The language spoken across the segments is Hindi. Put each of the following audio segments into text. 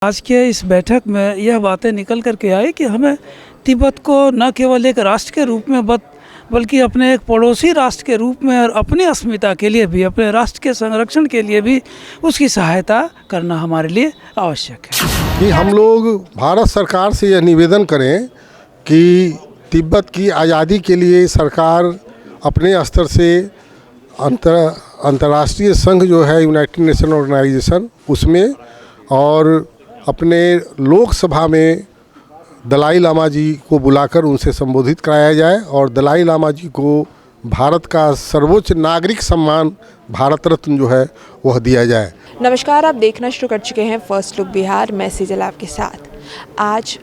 आज के इस बैठक में यह बातें निकल कर के आई कि हमें तिब्बत को न केवल एक राष्ट्र के रूप में बल्कि अपने एक पड़ोसी राष्ट्र के रूप में और अपनी अस्मिता के लिए भी, अपने राष्ट्र के संरक्षण के लिए भी उसकी सहायता करना हमारे लिए आवश्यक है। कि हम लोग भारत सरकार से यह निवेदन करें कि तिब्बत की आज़ादी के लिए सरकार अपने स्तर से अंतर्राष्ट्रीय संघ जो है यूनाइटेड नेशन ऑर्गेनाइजेशन उसमें और अपने लोकसभा में दलाई लामा जी को बुलाकर उनसे संबोधित कराया जाए और दलाई लामा जी को भारत का सर्वोच्च नागरिक सम्मान भारत रत्न जो है वह दिया जाए। नमस्कार, आप देखना शुरू कर चुके हैं फर्स्ट लुक बिहार। मैं सेजल आपके साथ। आज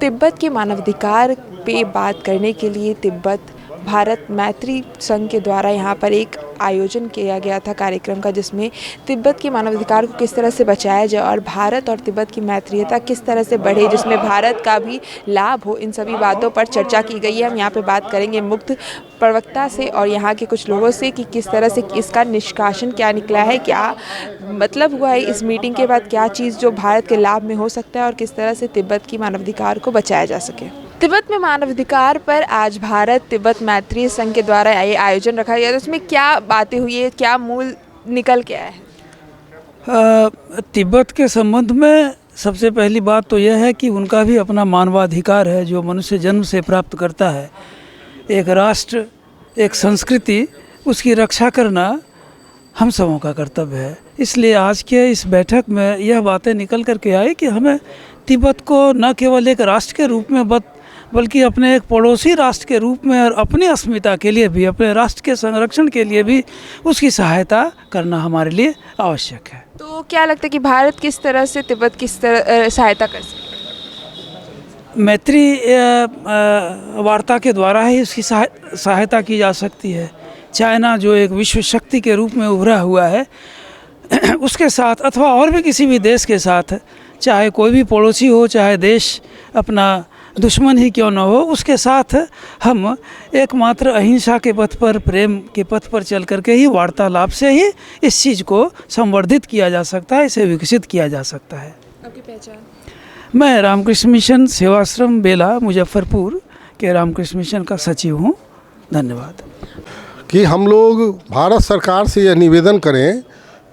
तिब्बत के मानवाधिकार पे बात करने के लिए तिब्बत भारत मैत्री संघ के द्वारा यहाँ पर एक आयोजन किया गया था कार्यक्रम का, जिसमें तिब्बत के मानवाधिकार को किस तरह से बचाया जाए और भारत और तिब्बत की मैत्रीयता किस तरह से बढ़े, जिसमें भारत का भी लाभ हो। इन सभी बातों पर चर्चा की गई है। हम यहाँ पे बात करेंगे मुक्त प्रवक्ता से और यहाँ के कुछ लोगों से कि किस तरह से इसका निष्कासन क्या निकला है, क्या मतलब हुआ है इस मीटिंग के बाद, क्या चीज़ जो भारत के लाभ में हो सकता है और किस तरह से तिब्बत की मानवाधिकार को बचाया जा सके। तिब्बत में मानवाधिकार पर आज भारत तिब्बत मैत्री संघ के द्वारा ये आयोजन रखा गया, तो उसमें क्या बातें हुई है, क्या मूल निकल के आया है? तिब्बत के संबंध में सबसे पहली बात तो यह है कि उनका भी अपना मानवाधिकार है जो मनुष्य जन्म से प्राप्त करता है। एक राष्ट्र, एक संस्कृति, उसकी रक्षा करना हम सबों का कर्तव्य है। इसलिए आज के इस बैठक में यह बातें निकल कर के आई कि हमें तिब्बत को न केवल एक राष्ट्र के रूप में बल्कि अपने एक पड़ोसी राष्ट्र के रूप में और अपनी अस्मिता के लिए भी, अपने राष्ट्र के संरक्षण के लिए भी उसकी सहायता करना हमारे लिए आवश्यक है। तो क्या लगता है कि भारत किस तरह से तिब्बत किस तरह सहायता कर सकता है? मैत्री वार्ता के द्वारा ही उसकी सहायता की जा सकती है। चाइना जो एक विश्व शक्ति के रूप में उभरा हुआ है उसके साथ अथवा और भी किसी भी देश के साथ, चाहे कोई भी पड़ोसी हो, चाहे देश अपना दुश्मन ही क्यों न हो, उसके साथ हम एकमात्र अहिंसा के पथ पर, प्रेम के पथ पर चल करके ही, वार्तालाप से ही इस चीज़ को संवर्धित किया जा सकता है, इसे विकसित किया जा सकता है। आपकी पहचान? मैं रामकृष्ण मिशन सेवाश्रम बेला मुजफ्फरपुर के रामकृष्ण मिशन का सचिव हूँ। धन्यवाद। कि हम लोग भारत सरकार से यह निवेदन करें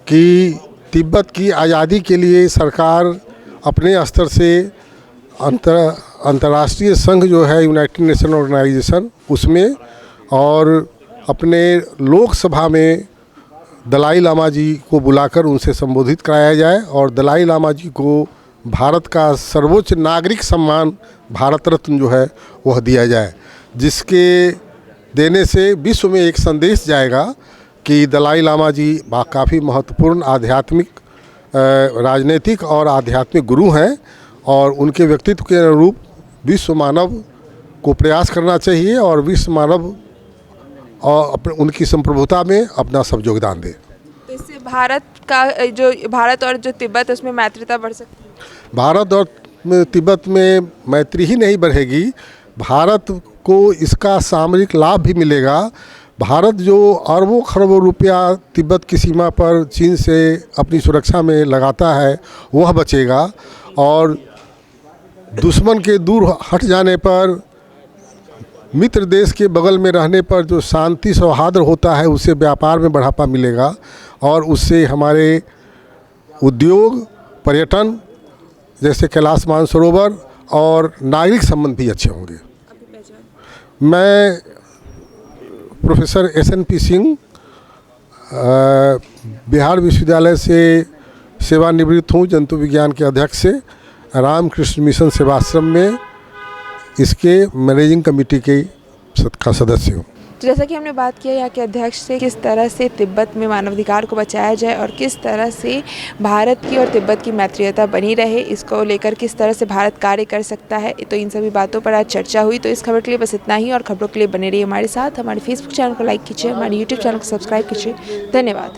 कि तिब्बत की आज़ादी के लिए सरकार अपने स्तर से अंतर्राष्ट्रीय संघ जो है यूनाइटेड नेशन ऑर्गेनाइजेशन उसमें और अपने लोकसभा में दलाई लामा जी को बुलाकर उनसे संबोधित कराया जाए और दलाई लामा जी को भारत का सर्वोच्च नागरिक सम्मान भारत रत्न जो है वह दिया जाए, जिसके देने से विश्व में एक संदेश जाएगा कि दलाई लामा जी काफ़ी महत्वपूर्ण आध्यात्मिक, राजनीतिक और आध्यात्मिक गुरु हैं और उनके व्यक्तित्व के अनुरूप विश्व मानव को प्रयास करना चाहिए और विश्व मानव और उनकी संप्रभुता में अपना सब योगदान दे। तो इससे भारत और जो तिब्बत उसमें मैत्रीता बढ़ सकती है। भारत और तिब्बत में मैत्री ही नहीं बढ़ेगी, भारत को इसका सामरिक लाभ भी मिलेगा। भारत जो अरबों खरबों रुपया तिब्बत की सीमा पर चीन से अपनी सुरक्षा में लगाता है वह बचेगा और दुश्मन के दूर हट जाने पर, मित्र देश के बगल में रहने पर जो शांति सौहार्द होता है उससे व्यापार में बढ़ावा मिलेगा और उससे हमारे उद्योग, पर्यटन जैसे कैलाश मानसरोवर और नागरिक संबंध भी अच्छे होंगे। मैं प्रोफेसर SNP सिंह बिहार विश्वविद्यालय से सेवानिवृत्त हूँ, जंतु विज्ञान के अध्यक्ष से रामकृष्ण मिशन सेवाश्रम में इसके मैनेजिंग कमेटी का सदस्य हूँ। तो जैसा कि हमने बात किया यहाँ के अध्यक्ष से, किस तरह से तिब्बत में मानवाधिकार को बचाया जाए और किस तरह से भारत की और तिब्बत की मैत्रीयता बनी रहे, इसको लेकर किस तरह से भारत कार्य कर सकता है, तो इन सभी बातों पर आज चर्चा हुई। तो इस खबर के लिए बस इतना ही और खबरों के लिए बने रहिए हमारे साथ। हमारे फेसबुक चैनल को लाइक कीजिए, हमारे यूट्यूब चैनल को सब्सक्राइब कीजिए। धन्यवाद।